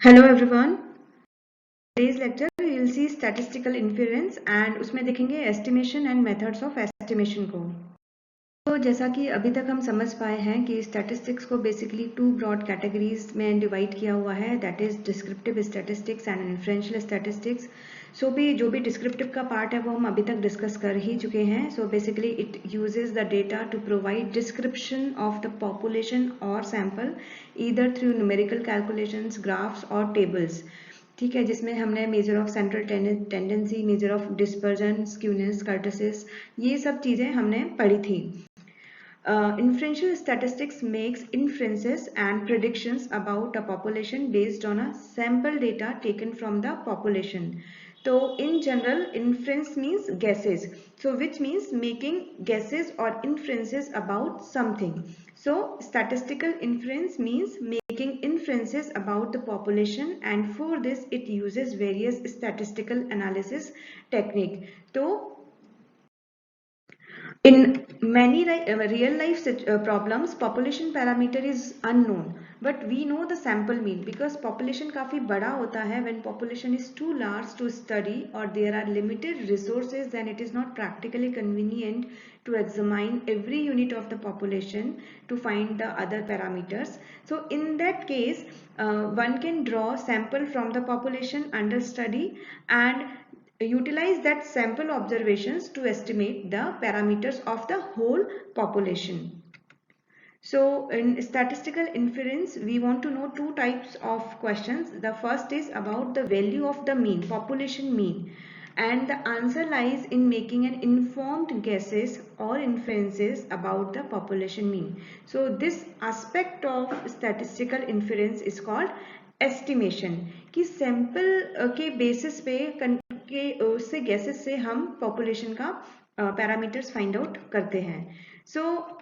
Hello everyone, today's lecture you will see statistical inference and उसमें देखेंगे estimation and methods of estimation को। तो जैसा कि अभी तक हम समझ पाए हैं कि statistics को basically two broad categories में divide किया हुआ है, that is descriptive statistics and inferential statistics। So जो भी descriptive का part है वो हम अभी तक discuss कर ही चुके हैं। So basically it uses the data to provide description of the population or sample either through numerical calculations, graphs or tables। ठीक है, जिसमें हमने measure of central tendency, measure of dispersion, skewness, kurtosis, ये सब चीजें हमने पढ़ी थी। Inferential statistics makes inferences and predictions about a population based on a sample data taken from the population. So in general, inference means guesses, so which means making guesses or inferences about something. So statistical inference means making inferences about the population, and for this it uses various statistical analysis technique. So in many real life problems, population parameter is unknown, but we know the sample mean because population काफी बड़ा होता है. When population is too large to study or there are limited resources, then it is not practically convenient to examine every unit of the population to find the other parameters. So in that case, one can draw sample from the population under study and utilize that sample observations to estimate the parameters of the whole population. So in statistical inference, we want to know two types of questions. The first is about the value of the mean, population mean, and the answer lies in making an informed guesses or inferences about the population mean. So this aspect of statistical inference is called estimation, कि sample के basis पे उससे gases से हम population का parameters find out करते हैं. So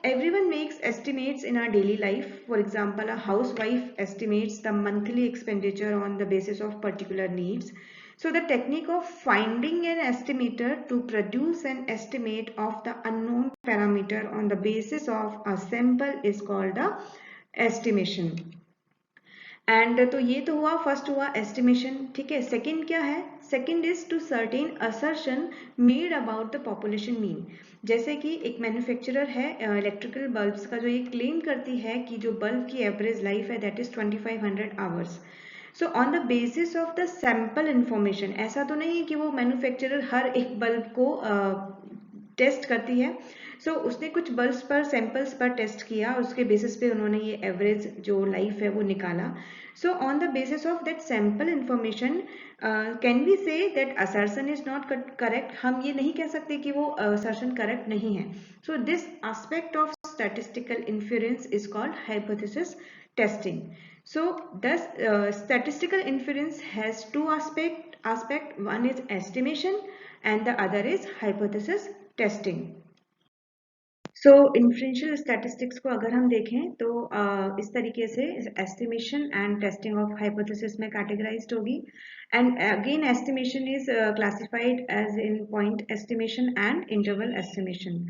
everyone makes estimates in our daily life. For example, a housewife estimates the monthly expenditure on the basis of particular needs. So the technique of finding an estimator to produce an estimate of the unknown parameter on the basis of a sample is called the estimation. And तो ये तो हुआ, first हुआ estimation. ठीक है, second क्या है? Second is to certain assertion made about the population mean. जैसे कि एक मैन्युफैक्चरर है इलेक्ट्रिकल बल्ब्स का, जो ये क्लेम करती है कि जो बल्ब की एवरेज लाइफ है that is 2500 hours. So on the basis of the sample information, ऐसा तो नहीं है कि वो मैन्युफैक्चरर हर एक बल्ब को टेस्ट करती है. सो उसने कुछ बल्ब्स पर सैंपल्स पर टेस्ट किया, उसके बेसिस पे उन्होंने ये एवरेज जो लाइफ है वो निकाला. So on the basis of that sample information can we say that assertion is not correct. हम ये नहीं कह सकते कि वो असर्शन करेक्ट नहीं है. So this aspect of statistical inference is called hypothesis testing. So thus statistical inference has two aspect. One is estimation and the other is hypothesis testing. So inferential statistics को अगर हम देखें तो इस तरीके से estimation and testing of hypothesis में categorised होगी. And again estimation is classified as in point estimation and interval estimation.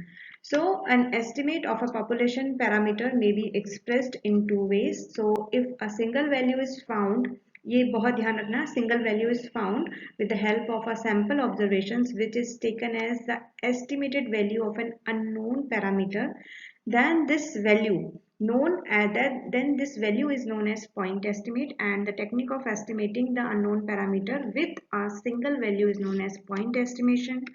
So an estimate of a population parameter may be expressed in two ways. So if a single value is found, ये बहुत ध्यान रखना, single value is found with the help of a sample observations which is taken as the estimated value of an unknown parameter, then this value is known as point estimate, and the technique of estimating the unknown parameter with a single value is known as point estimation.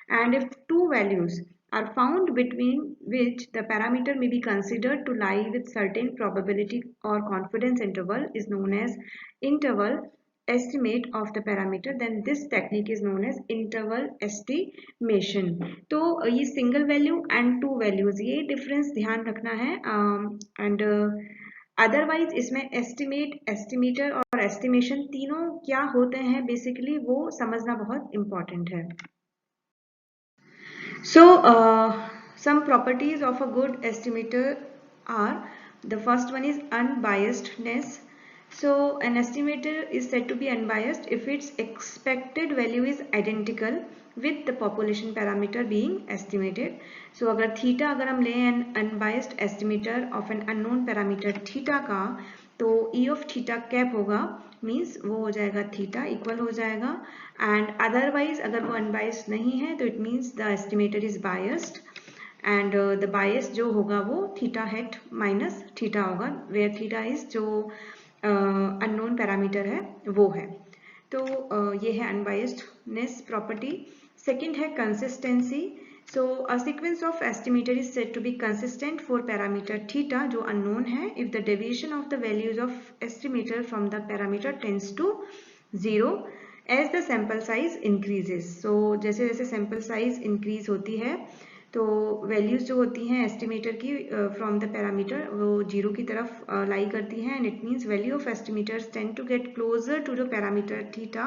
And if two values are found between which the parameter may be considered to lie with certain probability or confidence interval is known as interval estimate of the parameter, then this technique is known as interval estimation. तो ये single value and two values, ये difference ध्यान रखना है. and otherwise इसमें estimate, estimator और estimation तीनों क्या होते हैं बेसिकली वो समझना बहुत इम्पोर्टेंट है. So some properties of a good estimator are, the first one is unbiasedness. So an estimator is said to be unbiased if its expected value is identical with the population parameter being estimated. So अगर theta अगर हम लें an unbiased estimator of an unknown parameter theta का, तो E of theta cap होगा means वो हो जाएगा थीटा इक्वल हो जाएगा, एंड अदरवाइज अगर वो अनबायस्ड नहीं है तो it means the estimator is biased, and the bias जो होगा वो थीटा हेट माइनस थीटा होगा, वेयर थीटा इज जो अननोन पैरामीटर है वो है। तो ये है अनबायस्डनेस प्रॉपर्टी। सेकंड है consistency. So a sequence of estimator is said to be consistent for parameter theta जो unknown है if the deviation of the values of estimator from the parameter tends to 0 as the sample size increases। So जैसे जैसे sample size increase होती है तो values जो होती हैं estimator की from the parameter वो 0 की तरफ लाई करती हैं, and it means value of estimators tend to get closer to the parameter theta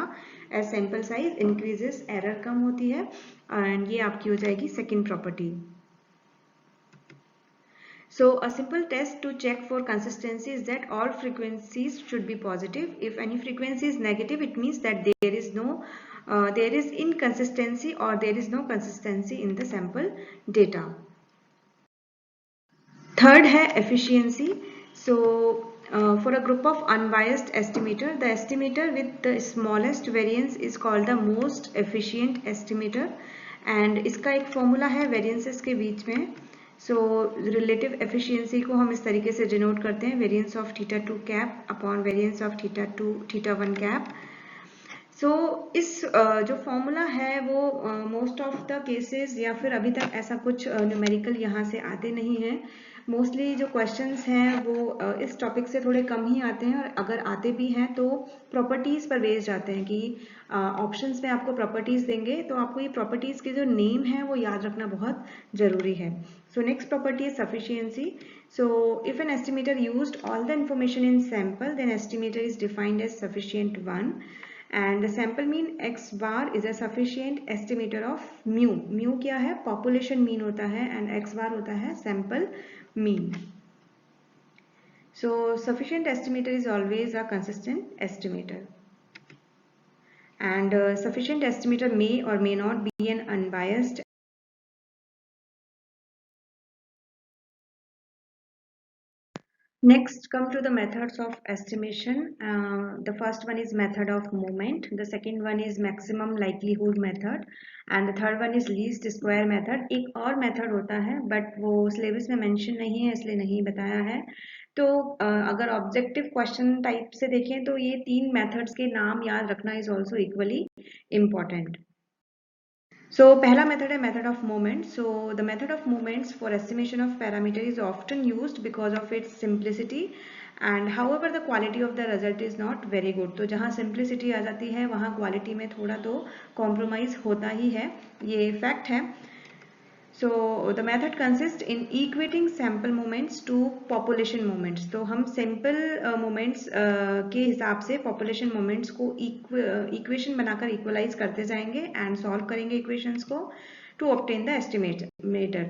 as sample size increases, error कम होती है, एंड ये आपकी हो जाएगी second property. So a simple test to check for consistency is that all frequencies should be positive. If any frequency is negative, it means that there is inconsistency or there is no consistency in the sample data. Third है efficiency. So for a group of unbiased estimator, the estimator with the smallest variance is called the most efficient estimator. And इसका एक formula है variances के बीच में। So relative efficiency को हम इस तरीके से डिनोट करते हैं, variance of theta 2 cap upon variance of theta 1 cap. So इस जो फॉर्मूला है वो मोस्ट ऑफ द केसेस या फिर अभी तक ऐसा कुछ न्यूमेरिकल यहाँ से आते नहीं हैं। मोस्टली जो क्वेश्चंस हैं वो इस टॉपिक से थोड़े कम ही आते हैं, और अगर आते भी हैं तो प्रॉपर्टीज पर बेस्ड आते हैं कि ऑप्शंस में आपको प्रॉपर्टीज देंगे तो आपको ये प्रॉपर्टीज के जो नेम है वो याद रखना बहुत जरूरी है। सो नेक्स्ट प्रॉपर्टी है sufficiency. So if an estimator used all the information in sample then estimator is defined as sufficient one, and the sample mean x bar is a sufficient estimator of mu। mu क्या है? population mean होता है, and x bar होता है sample mean। so sufficient estimator is always a consistent estimator, and sufficient estimator may or may not be an unbiased। Next, come to the methods of estimation. The first one is method of movement. The second one is maximum likelihood method, and the third one is least square method। एक और method होता है but वो syllabus में mention नहीं है इसलिए नहीं बताया है। तो अगर objective question type से देखें तो ये तीन methods के नाम याद रखना is also equally important। So पहला method है method of movement। So the method of movements for estimation of parameter is often used because of its simplicity and however the quality of the result is not very good। तो जहाँ simplicity आ जाती है वहाँ quality में थोड़ा तो compromise होता ही है, ये fact है। So the method consists in equating sample moments to population moments। तो हम sample moments के हिसाब से population moments को equation बनाकर equalize करते जाएंगे and solve करेंगे equations को to obtain the estimator।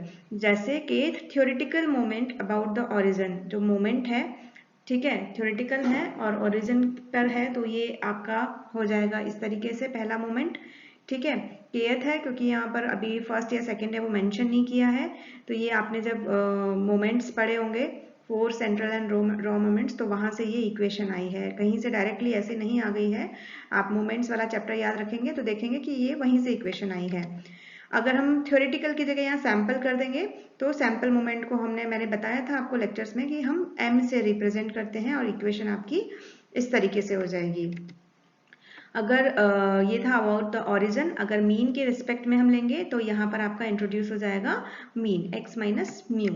जैसे कि theoretical moment about the origin, जो moment है ठीक है theoretical है और origin पर है, तो ये आपका हो जाएगा इस तरीके से पहला moment। ठीक है, kth है क्योंकि यहाँ पर अभी फर्स्ट या सेकंड है वो मेंशन नहीं किया है। तो ये आपने जब मोमेंट्स पढ़े होंगे four central and raw moments तो वहां से ये इक्वेशन आई है, कहीं से डायरेक्टली ऐसे नहीं आ गई है। आप मोमेंट्स वाला चैप्टर याद रखेंगे तो देखेंगे कि ये वहीं से इक्वेशन आई है। अगर हम थ्योरेटिकल की जगह यहाँ सैंपल कर देंगे तो सैंपल मोमेंट को मैंने बताया था आपको लेक्चर्स में कि हम m से रिप्रेजेंट करते हैं और इक्वेशन आपकी इस तरीके से हो जाएगी। अगर ये था अबाउट द ओरिजिन, अगर मीन के रिस्पेक्ट में हम लेंगे तो यहाँ पर आपका इंट्रोड्यूस हो जाएगा मीन x माइनस म्यू,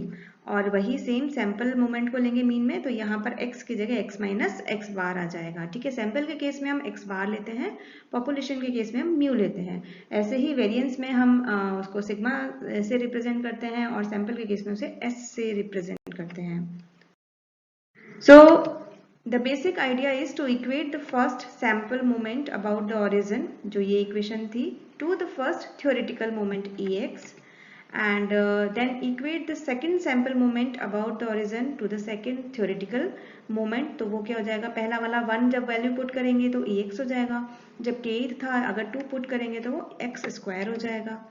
और वही सेम सैंपल मोमेंट को लेंगे मीन में तो यहाँ पर x की जगह x माइनस एक्स बार आ जाएगा। ठीक है, सैंपल के केस में हम x बार लेते हैं, पॉपुलेशन के केस में हम म्यू लेते हैं। ऐसे ही वेरिएंस में हम उसको सिग्मा से रिप्रेजेंट करते हैं और सैंपल के केस में उसे s से रिप्रेजेंट करते हैं। So the basic idea is to equate the first sample moment about the origin, जो ये equation थी, to the first theoretical moment Ex, and then equate the second sample moment about the origin to the second theoretical moment। तो वो क्या हो जाएगा, पहला वाला 1 जब वैल्यू पुट करेंगे तो Ex हो जाएगा, जब kth था अगर 2 पुट करेंगे तो वो x स्क्वायर हो जाएगा।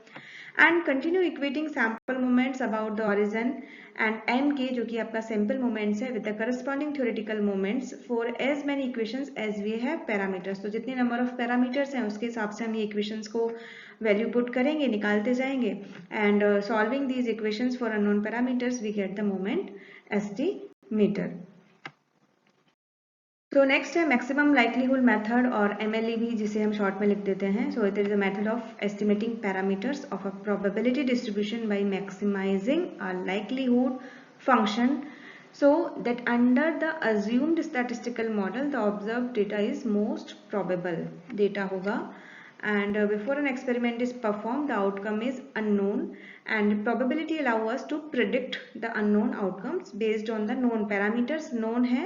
And continue equating sample moments about the origin and m के जो कि आपका सैंपल मोमेंट्स है with the corresponding theoretical moments for as many equations as we have parameters. तो जितने नंबर ऑफ पैरामीटर्स हैं उसके हिसाब से हम ये इक्वेशंस को वैल्यू पुट करेंगे, निकालते जाएंगे and solving these equations for unknown parameters we get the moment estimator. तो नेक्स्ट है मैक्सिमम लाइक्लीहुड मेथड और MLE भी जिसे हम शॉर्ट में लिख देते हैं। So it is a method of estimating parameters of a probability distribution by maximising a likelihood function so that under the assumed statistical model the observed data is most probable data होगा and before an experiment is performed the outcome is unknown and probability allow us to predict the unknown outcomes based on the known parameters known है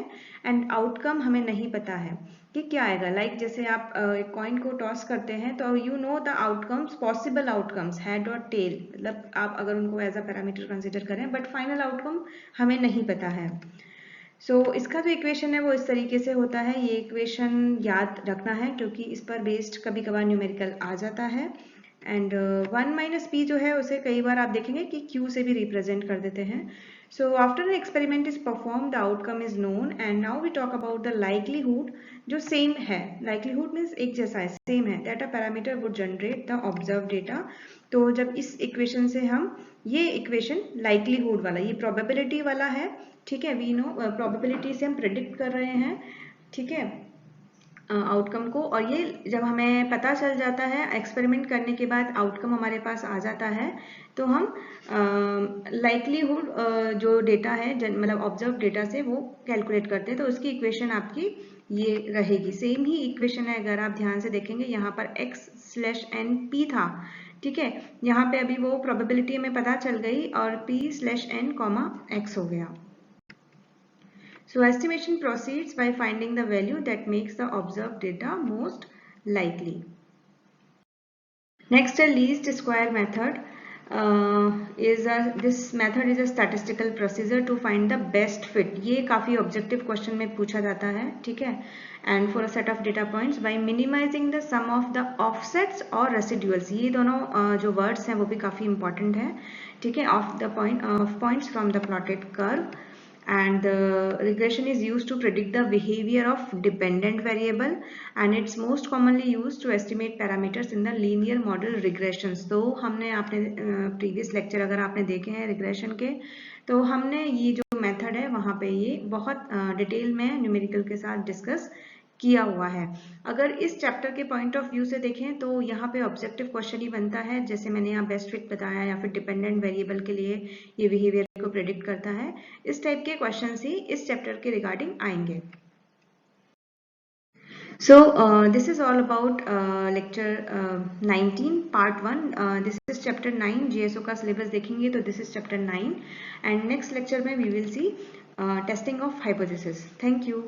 and outcome हमें नहीं पता है कि क्या आएगा। Like जैसे आप एक कॉइन को टॉस करते हैं तो you know the outcomes, possible outcomes head और टेल, मतलब आप अगर उनको एज अ पैरामीटर कंसिडर करें बट फाइनल आउटकम हमें नहीं पता है। इसका जो इक्वेशन है वो इस तरीके से होता है। ये इक्वेशन याद रखना है क्योंकि इस पर बेस्ड कभी कभार न्यूमेरिकल आ जाता है एंड 1 माइनस पी जो है उसे कई बार आप देखेंगे कि क्यू से भी रिप्रेजेंट कर देते हैं। So after an experiment is performed, the outcome is known and now we talk about the likelihood जो same है, likelihood means एक जैसा है, same है, that a parameter would generate the observed data। तो जब इस इक्वेशन से हम ये इक्वेशन likelihood वाला, ये probability वाला है, ठीक है, we know probability से हम predict कर रहे हैं, ठीक है, आउटकम को, और ये जब हमें पता चल जाता है एक्सपेरिमेंट करने के बाद आउटकम हमारे पास आ जाता है तो हम लाइक्लीहुड जो डेटा है मतलब ऑब्जर्व डेटा से वो कैलकुलेट करते हैं। तो उसकी इक्वेशन आपकी ये रहेगी, सेम ही इक्वेशन है। अगर आप ध्यान से देखेंगे यहाँ पर x/n_p था, ठीक है, यहाँ पे अभी वो प्रोबेबिलिटी हमें पता चल गई और p/n, x हो गया। So estimation proceeds by finding the value that makes the observed data most likely. Next, a least square method this method is a statistical procedure to find the best fit. ये काफी objective question में पूछा जाता है, ठीक है, and for a set of data points by minimizing the sum of the offsets or residuals. ये दोनों जो words हैं वो भी काफी important है, ठीक है, of points from the plotted curve. And the regression is used to predict the behavior of dependent variable and it's most commonly used to estimate parameters in the linear model regressions। तो हमने आपने previous lecture अगर आपने देखे हैं regression के, तो हमने ये जो method है वहाँ पे ये बहुत डिटेल में न्यूमेरिकल के साथ डिस्कस किया हुआ है। अगर इस चैप्टर के पॉइंट ऑफ व्यू से देखें तो यहाँ पे ऑब्जेक्टिव क्वेश्चन ही बनता है, जैसे मैंने यहाँ बेस्ट फिट बताया या फिर डिपेंडेंट वेरिएबल के लिए ये बिहेवियर को प्रेडिक्ट करता है, इस टाइप के क्वेश्चन ही इस चैप्टर के रिगार्डिंग आएंगे। So this is all about lecture 19 part 1. This is chapter 9. GSO का syllabus देखेंगे तो this is chapter 9 and next lecture में we will see testing of hypothesis. Thank you.